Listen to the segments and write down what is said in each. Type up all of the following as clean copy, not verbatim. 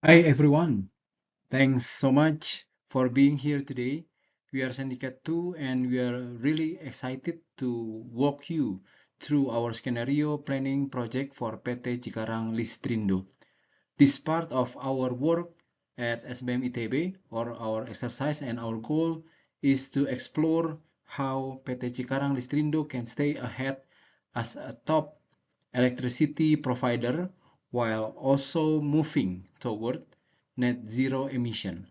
Hi everyone, thanks so much for being here today. We are Syndicate 2 and we are really excited to walk you through our scenario planning project for PT Cikarang Listrindo. This part of our work at SBM ITB or our exercise and our goal is to explore how PT Cikarang Listrindo can stay ahead as a top electricity provider while also moving toward net zero emission.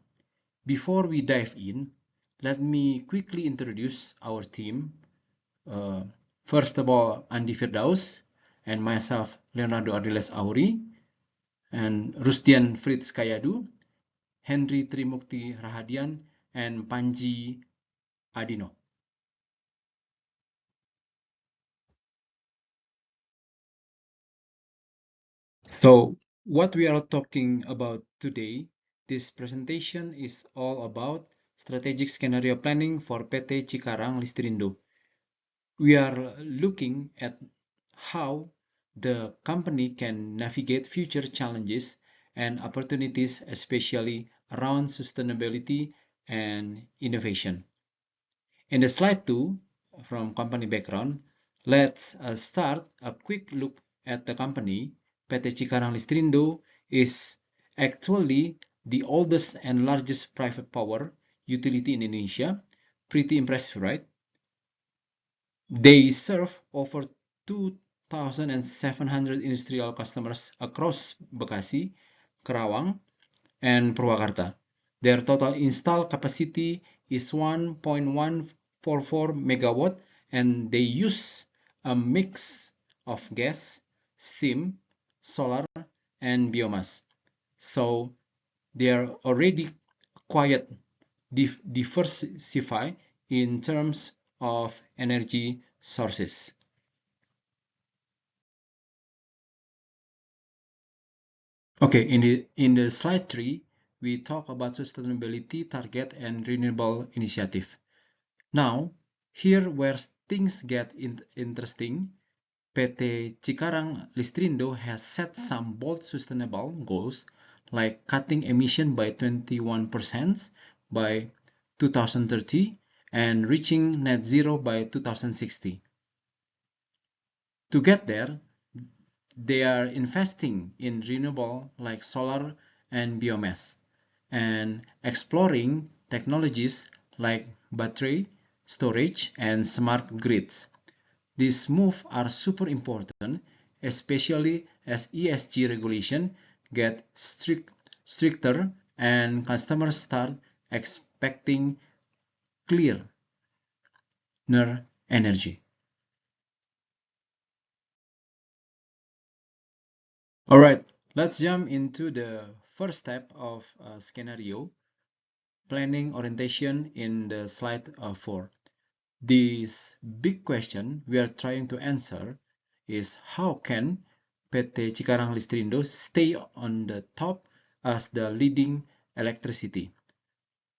Before we dive in, let me quickly introduce our team. Uh, First of all, Andi Firdaus and myself, Leonardo Ardiles Auri, and Rustian Fritz Kayadu, Henry Trimukti Rahadian, and Panji Adino. So, what we are talking about today, this presentation is all about strategic scenario planning for PT Cikarang Listrindo. We are looking at how the company can navigate future challenges and opportunities, especially around sustainability and innovation. In the slide 2, from company background, let's start a quick look at the company. PT Cikarang Listrindo is actually the oldest and largest private power utility in Indonesia. Pretty impressive, right? They serve over 2,700 industrial customers across Bekasi, Karawang, and Purwakarta. Their total installed capacity is 1.144 megawatt, and they use a mix of gas, steam, solar, and biomass. So they are already quite diversified in terms of energy sources. Okay, in the slide 3, we talk about sustainability target and renewable initiative. Now, here where things get interesting, PT Cikarang Listrindo has set some bold sustainable goals like cutting emission by 21% by 2030 and reaching net zero by 2060. To get there, they are investing in renewable like solar and biomass and exploring technologies like battery storage and smart grids. These moves are super important, especially as ESG regulation get stricter and customers start expecting cleaner energy. All right, let's jump into the first step of scenario planning orientation in the slide 4. This big question we are trying to answer is how can PT Cikarang Listrindo stay on the top as the leading electricity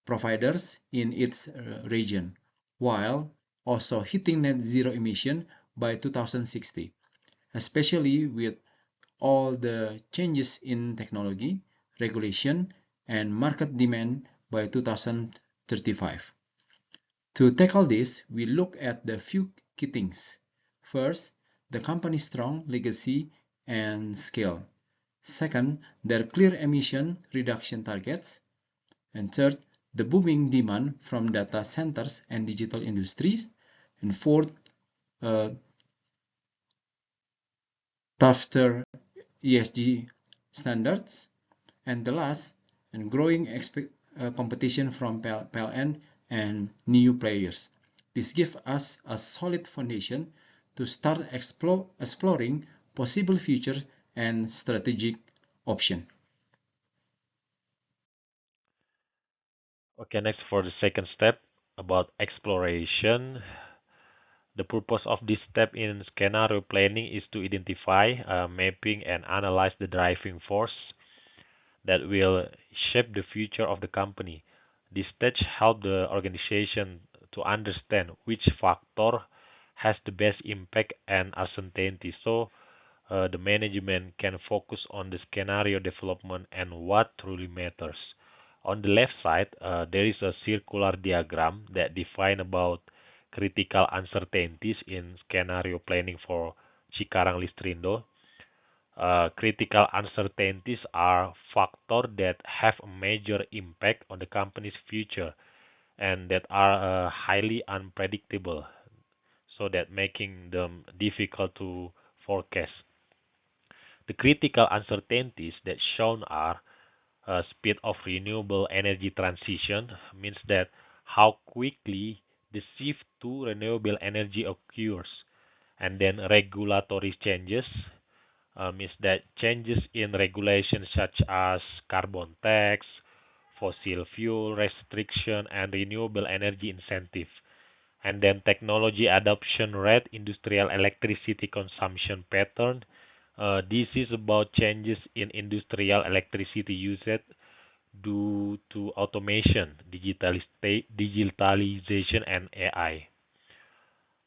providers in its region while also hitting net zero emission by 2060, especially with all the changes in technology, regulation, and market demand by 2035. To tackle this, we look at the few key things. First, the company's strong legacy and scale. Second, their clear emission reduction targets. And third, the booming demand from data centers and digital industries. And fourth, tougher ESG standards. And the last, and growing competition from PLN and new players. This gives us a solid foundation to start exploring possible future and strategic option. Okay, next for the second step about exploration. The purpose of this step in scenario planning is to identify, mapping, and analyze the driving force that will shape the future of the company. This stage helps the organization to understand which factor has the best impact and uncertainty. So, the management can focus on the scenario development and what truly matters. On the left side, there is a circular diagram that define about critical uncertainties in scenario planning for Cikarang Listrindo. Critical uncertainties are factors that have a major impact on the company's future and that are highly unpredictable, so that making them difficult to forecast. The critical uncertainties that shown are speed of renewable energy transition, means that how quickly the shift to renewable energy occurs, and then regulatory changes, means that changes in regulations such as carbon tax, fossil fuel restriction, and renewable energy incentive. And then technology adoption rate, industrial electricity consumption pattern. This is about changes in industrial electricity usage due to automation, digitalization, and AI.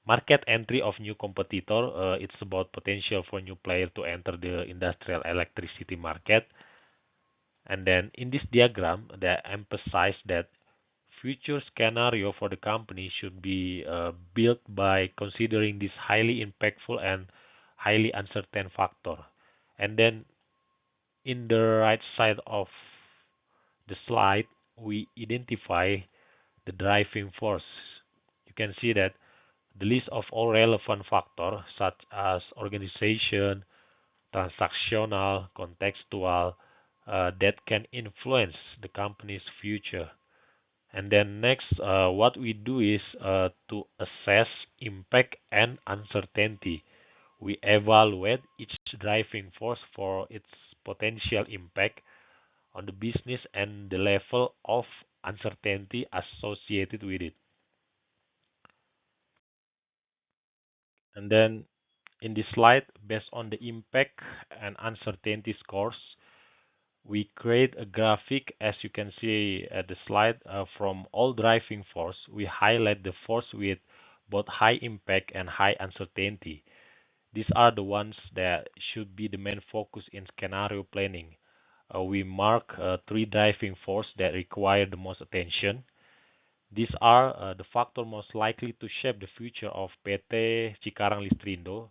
Market entry of new competitor, it's about potential for new player to enter the industrial electricity market. And then in this diagram, they emphasize that future scenario for the company should be built by considering this highly impactful and highly uncertain factor. And then in the right side of the slide, we identify the driving force. You can see that the list of all relevant factors such as organization, transactional, contextual, that can influence the company's future. And then next, what we do is to assess impact and uncertainty. We evaluate each driving force for its potential impact on the business and the level of uncertainty associated with it. And then in this slide, based on the impact and uncertainty scores, we create a graphic, as you can see at the slide, from all driving force. We highlight the force with both high impact and high uncertainty. These are the ones that should be the main focus in scenario planning. We mark three driving force that require the most attention. These are the factor most likely to shape the future of PT Cikarang Listrindo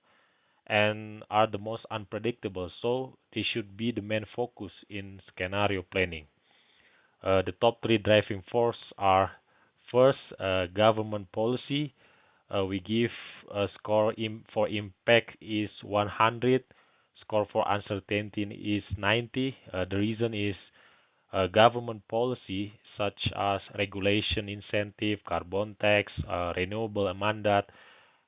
and are the most unpredictable, so they should be the main focus in scenario planning. The top three driving force are: first, government policy. We give a score for impact is 100, score for uncertainty is 90. The reason is government policy such as regulation, incentive, carbon tax, renewable mandate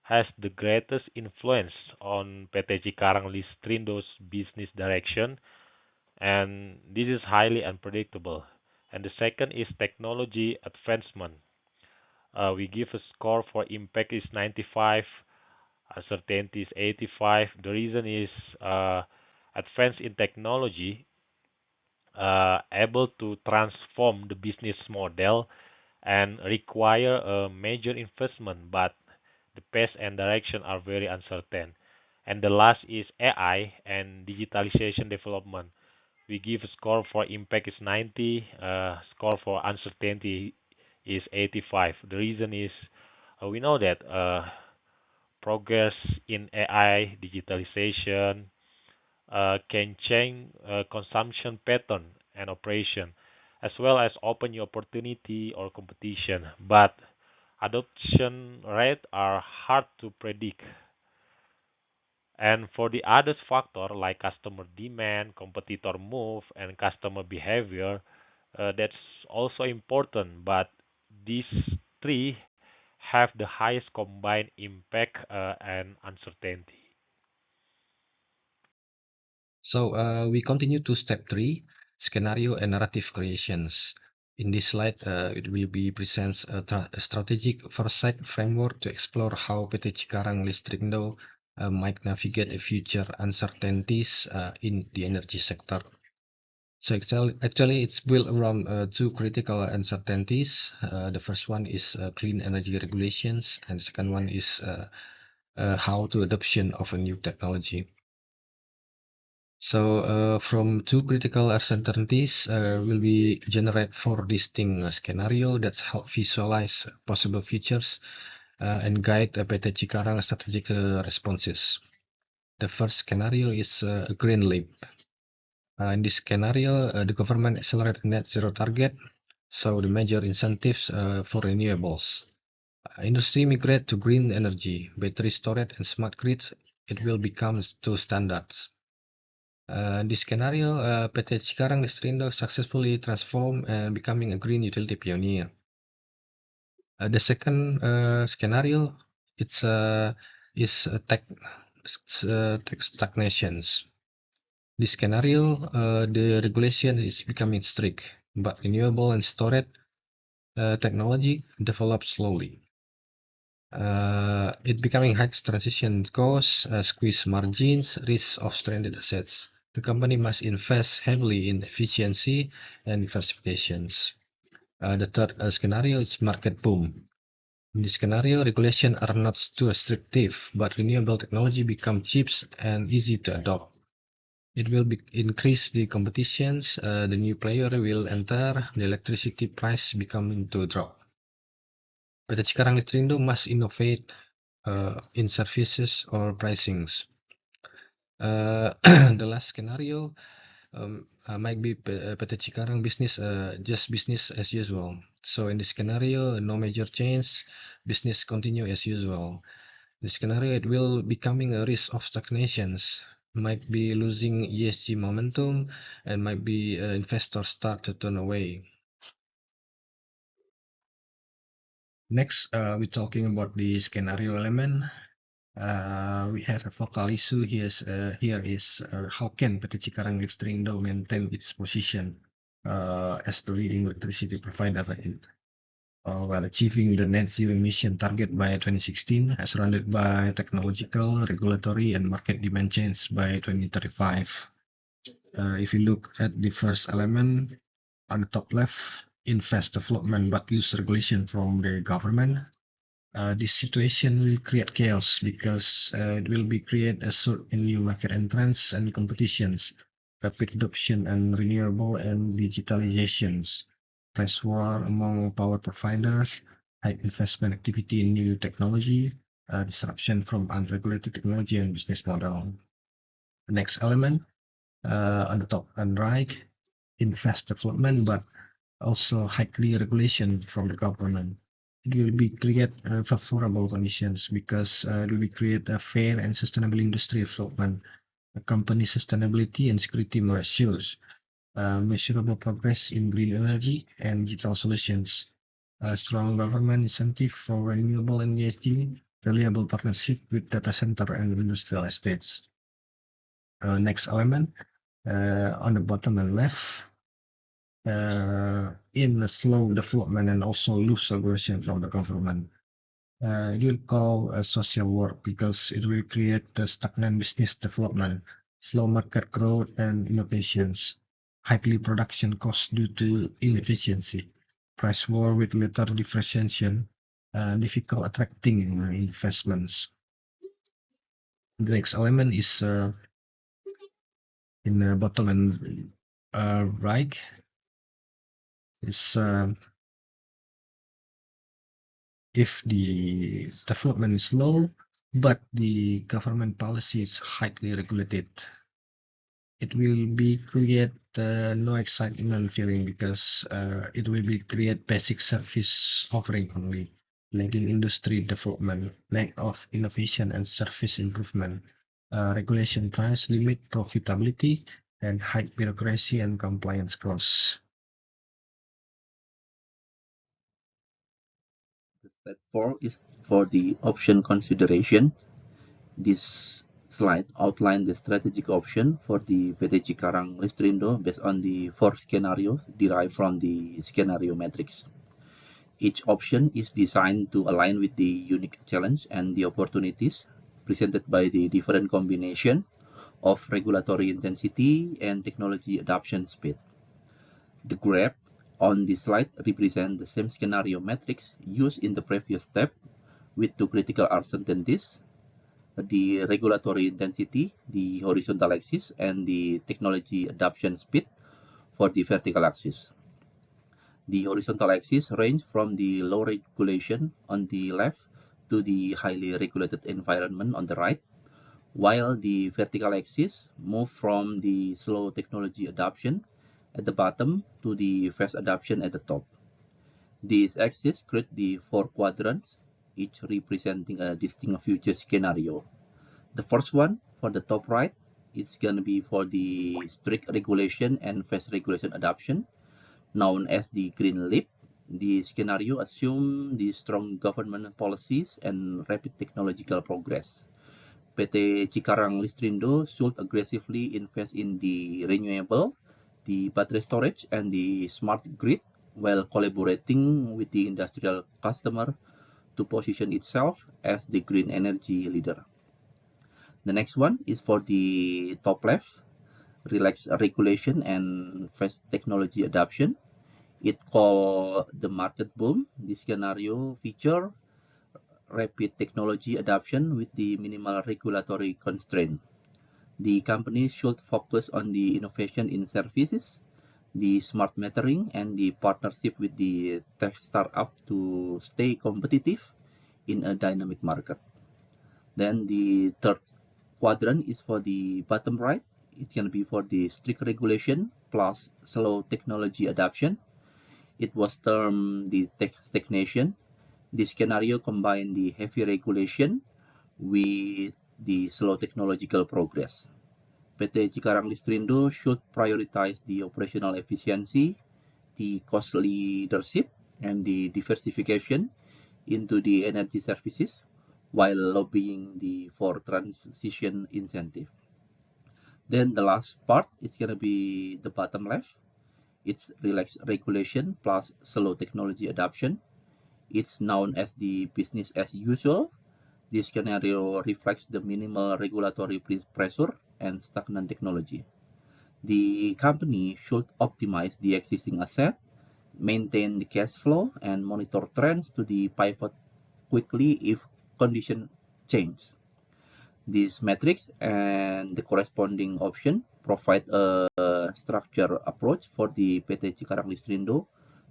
has the greatest influence on PT Cikarang Listrindo's business direction, and this is highly unpredictable. And the second is technology advancement. We give a score for impact is 95, uncertainty is 85. The reason is advance in technology able to transform the business model and require a major investment, but the pace and direction are very uncertain. And the last is AI and digitalization development. We give a score for impact is 90, score for uncertainty is 85. The reason is we know that progress in AI, digitalization, can change consumption pattern and operation, as well as open new opportunity or competition. But adoption rate are hard to predict. And for the other factor like customer demand, competitor move, and customer behavior, that's also important. But these three have the highest combined impact and uncertainty. So we continue to step 3, scenario and narrative creations. In this slide, it will be presents a strategic foresight framework to explore how PT Cikarang Listrindo might navigate future uncertainties in the energy sector. So actually it's built around two critical uncertainties. The first one is clean energy regulations, and the second one is how to adoption of a new technology. So from two critical uncertainties, will we generate four distinct scenarios that help visualize possible futures and guide PT Cikarang strategic responses. The first scenario is a green leap. In this scenario, the government accelerated net zero target, so the major incentives for renewables. Industry migrate to green energy, battery storage, and smart grids. It will become two standards. This scenario, PT Cikarang Listrindo successfully transformed and becoming a green utility pioneer. The second scenario, it's tech stagnations. This scenario, the regulation is becoming strict, but renewable and storage technology develops slowly. It becoming high transition costs, squeeze margins, risk of stranded assets. The company must invest heavily in efficiency and diversifications. The third scenario is market boom. In this scenario, regulations are not too restrictive, but renewable technology become cheap and easy to adopt. It will increase the competitions, the new player will enter, the electricity price becoming to drop. PT Cikarang Listrindo must innovate in services or pricings. The last scenario might be PT Cikarang business, just business as usual. So in this scenario, no major change, business continue as usual. The scenario, it will becoming a risk of stagnations, might be losing ESG momentum, and might be investors start to turn away. Next, we're talking about the scenario element. We have a focal issue here is how can PT Cikarang Listrindo maintain its position as the leading electricity provider while achieving the net zero emission target by 2016, surrounded by technological, regulatory, and market demand change by 2035. If you look at the first element on the top left, invest development but use regulation from the government. This situation will create chaos because it will be create a sort in new market entrants and competitions, rapid adoption and renewable and digitalizations, price war among power providers, high investment activity in new technology, disruption from unregulated technology and business model. The next element on the top and right, invest development, but also highly regulation from the government. It will be create favorable conditions because it will be create a fair and sustainable industry development, a company sustainability and security measures, measurable progress in green energy and digital solutions, a strong government incentive for renewable and ESG, reliable partnership with data center and industrial estates. Next element on the bottom and left, in a slow development and also loose regulation from the government. It will call a social work because it will create the stagnant business development, slow market growth and innovations, highly production costs due to inefficiency, price war with little differentiation, difficult attracting investments. The next element is in the bottom and right is if the development is low, but the government policy is highly regulated, it will be create no excitement feeling because it will be create basic service offering only, lacking industry development, lack of innovation and service improvement, regulation price limit profitability, and high bureaucracy and compliance costs. Step 4 is for the option consideration. This slide outlines the strategic option for the PT Cikarang Listrindo based on the four scenarios derived from the scenario matrix. Each option is designed to align with the unique challenge and the opportunities presented by the different combination of regulatory intensity and technology adoption speed. The graph on this slide represents the same scenario matrix used in the previous step with two critical uncertainties. the regulatory intensity, the horizontal axis, and the technology adoption speed for the vertical axis. The horizontal axis range from the low regulation on the left to the highly regulated environment on the right, while the vertical axis move from the slow technology adoption at the bottom to the fast adoption at the top. These axes create the four quadrants, each representing a distinct future scenario. The first one, for the top right, it's going to be for the strict regulation and fast regulation adoption, known as the green leap. The scenario assumes the strong government policies and rapid technological progress. PT Cikarang Listrindo should aggressively invest in the renewable, the battery storage, and the smart grid while collaborating with the industrial customer to position itself as the green energy leader. The next one is for the top left, relaxed regulation and fast technology adoption. It called the market boom. This scenario feature rapid technology adoption with the minimal regulatory constraint. The company should focus on the innovation in services, the smart metering, and the partnership with the tech startup to stay competitive in a dynamic market. Then the third quadrant is for the bottom right. It's going to be for the strict regulation plus slow technology adoption. It was termed the tech stagnation. This scenario combined the heavy regulation with the slow technological progress. PT Cikarang Listrindo should prioritize the operational efficiency, the cost leadership, and the diversification into the energy services while lobbying for transition incentive. Then the last part is going to be the bottom left. It's relaxed regulation plus slow technology adoption. It's known as the business as usual. This scenario reflects the minimal regulatory pressure and stagnant technology. The company should optimize the existing asset, maintain the cash flow, and monitor trends to the pivot quickly if conditions change. These metrics and the corresponding option provide a structured approach for the PT Cikarang Listrindo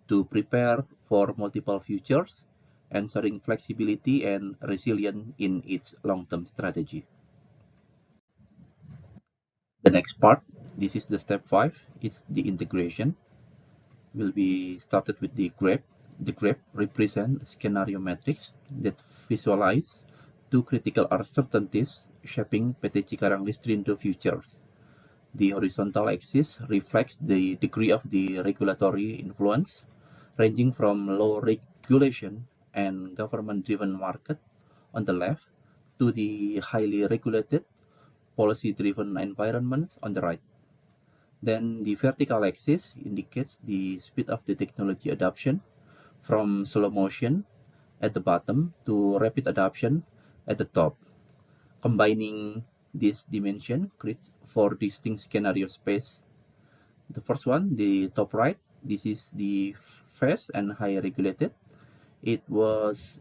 to prepare for multiple futures, ensuring flexibility and resilience in its long-term strategy. The next part, this is the step 5, it's the integration. Will be started with the graph. The graph represents scenario matrix that visualize two critical uncertainties shaping PT Cikarang Listrindo futures. The horizontal axis reflects the degree of the regulatory influence, ranging from low regulation and government-driven market on the left to the highly regulated, policy-driven environments on the right. Then the vertical axis indicates the speed of the technology adoption from slow motion at the bottom to rapid adoption at the top. Combining this dimension creates four distinct scenario space. The first one, the top right, this is the fast and high regulated. It was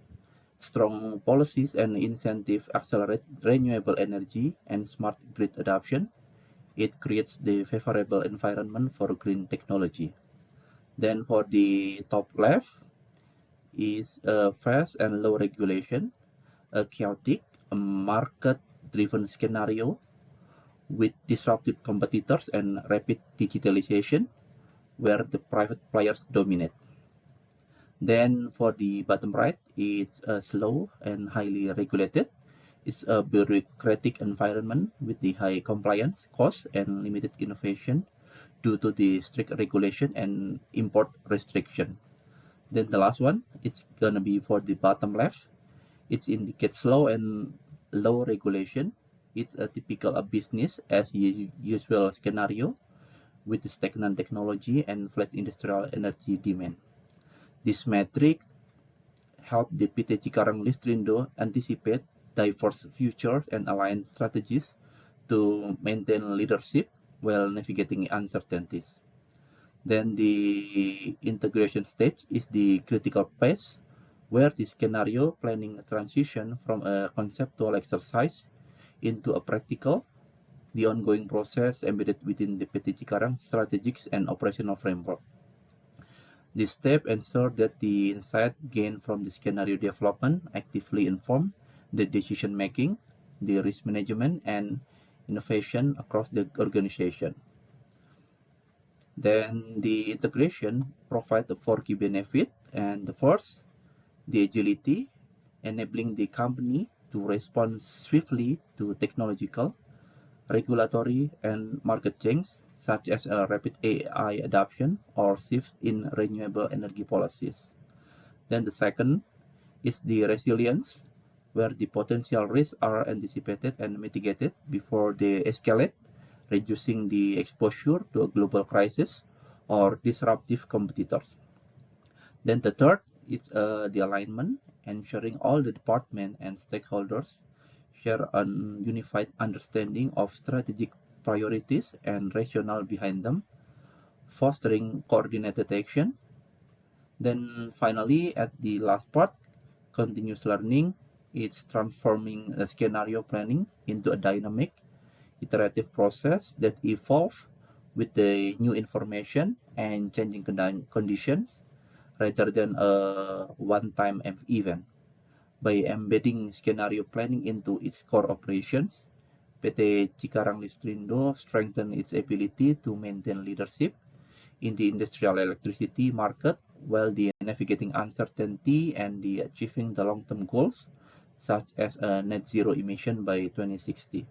strong policies and incentive accelerate renewable energy and smart grid adoption. It creates the favorable environment for green technology. Then for the top left is fast and low regulation, a chaotic, a market-driven scenario with disruptive competitors and rapid digitalization where the private players dominate. Then for the bottom right, it's slow and highly regulated. It's a bureaucratic environment with the high compliance costs and limited innovation due to the strict regulation and import restriction. Then the last one, it's gonna be for the bottom left. It indicates slow and low regulation. It's a typical business as usual scenario with the stagnant technology and flat industrial energy demand. This metric help the PT Cikarang Listrindo anticipate diverse futures and align strategies to maintain leadership while navigating uncertainties. Then the integration stage is the critical phase where the scenario planning transition from a conceptual exercise into a practical, the ongoing process embedded within the PT Cikarang strategic and operational framework. This step ensures that the insight gained from the scenario development actively inform the decision making, the risk management, and innovation across the organization. Then the integration provides the 4 key benefits, and the first, the agility, enabling the company to respond swiftly to technological, regulatory, and market changes, such as a rapid AI adoption or shift in renewable energy policies. Then the second is the resilience, where the potential risks are anticipated and mitigated before they escalate, reducing the exposure to a global crisis or disruptive competitors. Then the third is the alignment, ensuring all the department and stakeholders share a unified understanding of strategic priorities and rationale behind them, fostering coordinated action. Then finally, at the last part, continuous learning, it's transforming the scenario planning into a dynamic, iterative process that evolves with the new information and changing conditions rather than a one-time event. By embedding scenario planning into its core operations, PT Cikarang Listrindo strengthened its ability to maintain leadership in the industrial electricity market while navigating uncertainty and achieving the long-term goals, such as a net zero emission by 2060.